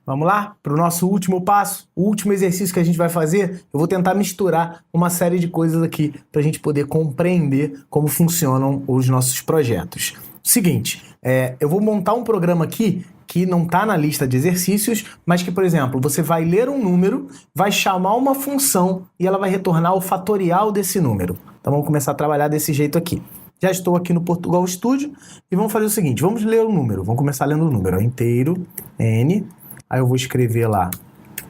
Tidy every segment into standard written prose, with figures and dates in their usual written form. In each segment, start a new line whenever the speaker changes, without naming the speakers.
Vamos lá para o nosso último passo, o último exercício que a gente vai fazer. Eu vou tentar misturar uma série de coisas aqui para a gente poder compreender como funcionam os nossos projetos. Seguinte, eu vou montar um programa aqui que não está na lista de exercícios, mas que, por exemplo, você vai ler um número, vai chamar uma função e ela vai retornar o fatorial desse número. Então vamos começar a trabalhar desse jeito aqui. Já estou aqui no Portugal Studio e vamos fazer o seguinte, vamos ler o número, vamos começar lendo o número, inteiro, n, aí eu vou escrever lá,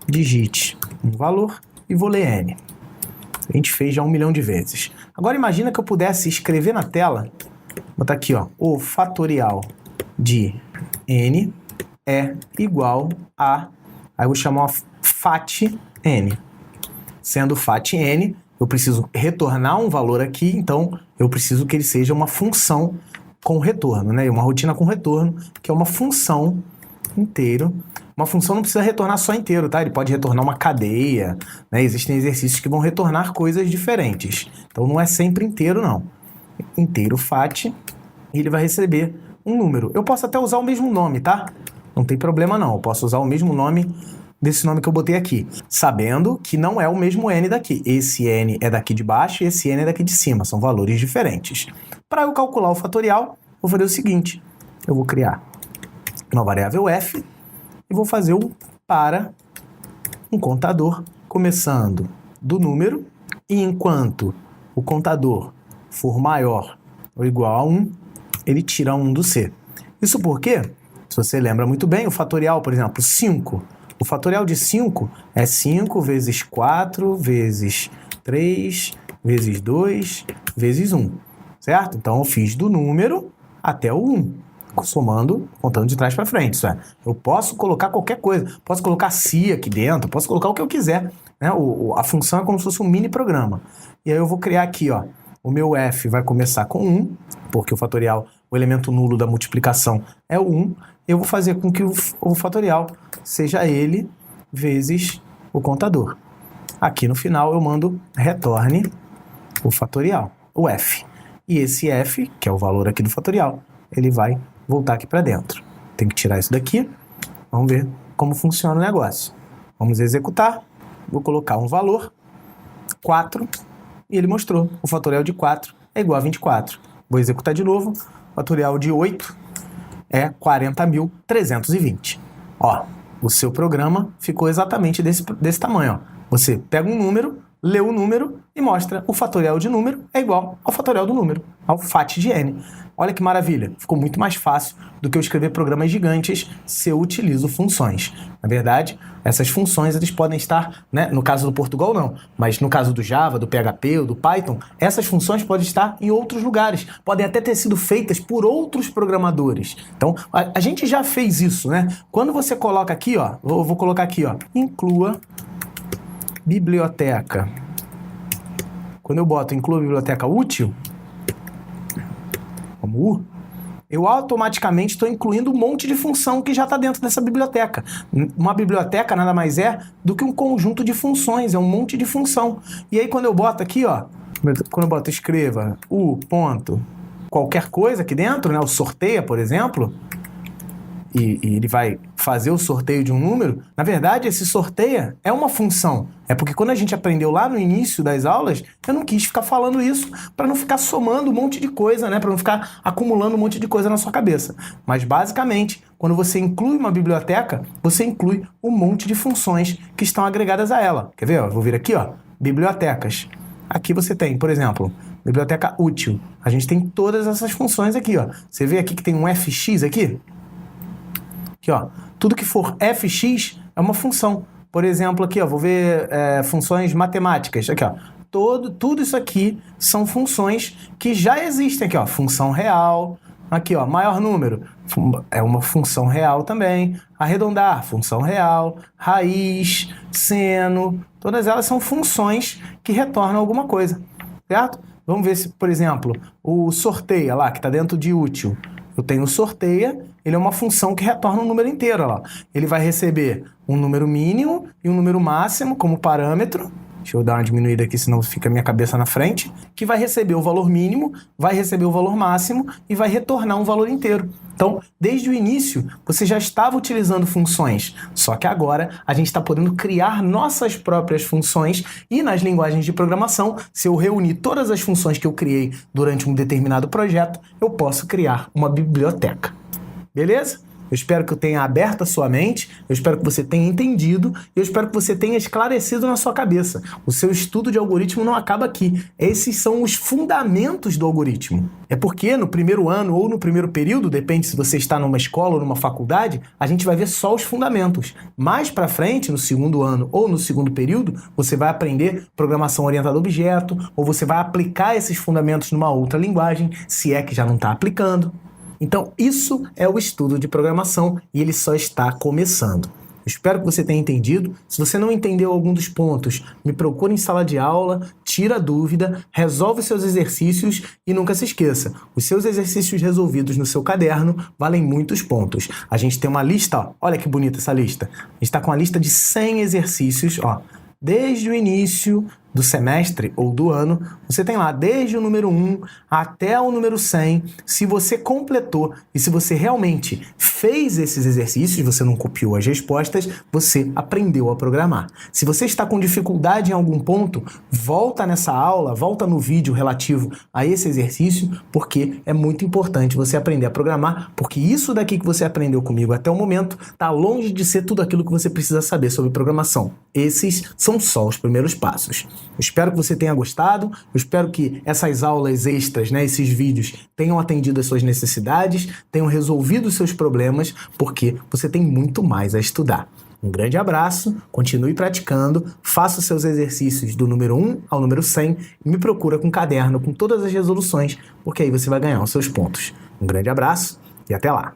digite um valor e vou ler n. A gente fez já 1 milhão de vezes. Agora imagina que eu pudesse escrever na tela, botar aqui, ó, o fatorial de n é igual a, aí eu vou chamar fat n. Sendo fat n, eu preciso retornar um valor aqui, então eu preciso que ele seja uma função com retorno, né? Uma rotina com retorno, que é uma função inteiro. Uma função não precisa retornar só inteiro, tá? Ele pode retornar uma cadeia, né? Existem exercícios que vão retornar coisas diferentes. Então não é sempre inteiro, não. Inteiro fat, e ele vai receber um número. Eu posso até usar o mesmo nome, tá? Não tem problema não, eu posso usar o mesmo nome desse nome que eu botei aqui, sabendo que não é o mesmo n daqui. Esse n é daqui de baixo e esse n é daqui de cima, são valores diferentes. Para eu calcular o fatorial, vou fazer o seguinte, eu vou criar uma variável f e vou fazer para um contador, começando do número, e enquanto o contador for maior ou igual a 1, ele tira 1 do c. Isso porque, se você lembra muito bem, o fatorial, por exemplo, 5, o fatorial de 5 é 5 vezes 4 vezes 3 vezes 2 vezes 1, certo? Então eu fiz do número até o 1, somando, contando de trás para frente. Isso é, eu posso colocar qualquer coisa, posso colocar si aqui dentro, posso colocar o que eu quiser, né? A função é como se fosse um mini programa. E aí eu vou criar aqui, ó, o meu f vai começar com 1, porque o fatorial, o elemento nulo da multiplicação é o 1, eu vou fazer com que o fatorial seja ele vezes o contador. Aqui no final eu mando retorne o fatorial, o f. E esse f, que é o valor aqui do fatorial, ele vai voltar aqui para dentro. Tem que tirar isso daqui, vamos ver como funciona o negócio. Vamos executar, vou colocar um valor, 4, e ele mostrou, o fatorial de 4 é igual a 24. Vou executar de novo, o fatorial de 8 é 40.320. Ó, o seu programa ficou exatamente desse tamanho. Ó. Você pega um número, lê o número e mostra o fatorial de número é igual ao fatorial do número, ao fat de n. Olha que maravilha, ficou muito mais fácil do que eu escrever programas gigantes se eu utilizo funções. Na verdade, essas funções eles podem estar, né, no caso do Portugal não, mas no caso do Java, do PHP ou do Python, essas funções podem estar em outros lugares, podem até ter sido feitas por outros programadores. Então, a gente já fez isso, né? Quando você coloca aqui, ó, eu vou colocar aqui, ó, inclua biblioteca. Quando eu boto inclua biblioteca útil, como U, eu automaticamente estou incluindo um monte de função que já está dentro dessa biblioteca. Uma biblioteca nada mais é do que um conjunto de funções, é um monte de função. E aí quando eu boto aqui, ó, quando eu boto escreva U ponto qualquer coisa aqui dentro, né, o sorteia, por exemplo, e ele vai fazer o sorteio de um número, na verdade esse sorteia é uma função. É porque quando a gente aprendeu lá no início das aulas, eu não quis ficar falando isso para não ficar somando um monte de coisa, né? Para não ficar acumulando um monte de coisa na sua cabeça. Mas basicamente, quando você inclui uma biblioteca, você inclui um monte de funções que estão agregadas a ela. Quer ver? Eu vou vir aqui, ó, bibliotecas. Aqui você tem, por exemplo, biblioteca útil. A gente tem todas essas funções aqui, ó. Você vê aqui que tem um fx aqui? Aqui, ó, tudo que for fx é uma função. Por exemplo, aqui, ó, vou ver funções matemáticas. Aqui, ó, tudo isso aqui são funções que já existem. Aqui, ó, função real. Aqui, ó, maior número é uma função real também. Arredondar, função real. Raiz, seno, todas elas são funções que retornam alguma coisa, certo? Vamos ver se, por exemplo, o sorteia lá, que está dentro de útil. Eu tenho o sorteia, ele é uma função que retorna um número inteiro, ó lá. Ele vai receber um número mínimo e um número máximo como parâmetro, deixa eu dar uma diminuída aqui, senão fica a minha cabeça na frente, que vai receber o valor mínimo, vai receber o valor máximo e vai retornar um valor inteiro. Então, desde o início, você já estava utilizando funções, só que agora a gente está podendo criar nossas próprias funções e nas linguagens de programação, se eu reunir todas as funções que eu criei durante um determinado projeto, eu posso criar uma biblioteca. Beleza? Eu espero que eu tenha aberto a sua mente, eu espero que você tenha entendido, eu espero que você tenha esclarecido na sua cabeça. O seu estudo de algoritmo não acaba aqui. Esses são os fundamentos do algoritmo. É porque no primeiro ano ou no primeiro período, depende se você está numa escola ou numa faculdade, a gente vai ver só os fundamentos. Mais para frente, no segundo ano ou no segundo período, você vai aprender programação orientada a objeto, ou você vai aplicar esses fundamentos numa outra linguagem, se é que já não está aplicando. Então, isso é o estudo de programação e ele só está começando. Espero que você tenha entendido. Se você não entendeu algum dos pontos, me procure em sala de aula, tira a dúvida, resolve seus exercícios e nunca se esqueça, os seus exercícios resolvidos no seu caderno valem muitos pontos. A gente tem uma lista, ó, olha que bonita essa lista. A gente está com a lista de 100 exercícios, ó, desde o início do semestre ou do ano, você tem lá desde o número 1 até o número 100. Se você completou e se você realmente fez esses exercícios, você não copiou as respostas, você aprendeu a programar. Se você está com dificuldade em algum ponto, volta nessa aula, volta no vídeo relativo a esse exercício, porque é muito importante você aprender a programar, porque isso daqui que você aprendeu comigo até o momento está longe de ser tudo aquilo que você precisa saber sobre programação. Esses são só os primeiros passos. Eu espero que você tenha gostado, eu espero que essas aulas extras, né, esses vídeos, tenham atendido às suas necessidades, tenham resolvido os seus problemas, porque você tem muito mais a estudar. Um grande abraço, continue praticando, faça os seus exercícios do número 1 ao número 100 e me procura com um caderno com todas as resoluções, porque aí você vai ganhar os seus pontos. Um grande abraço e até lá!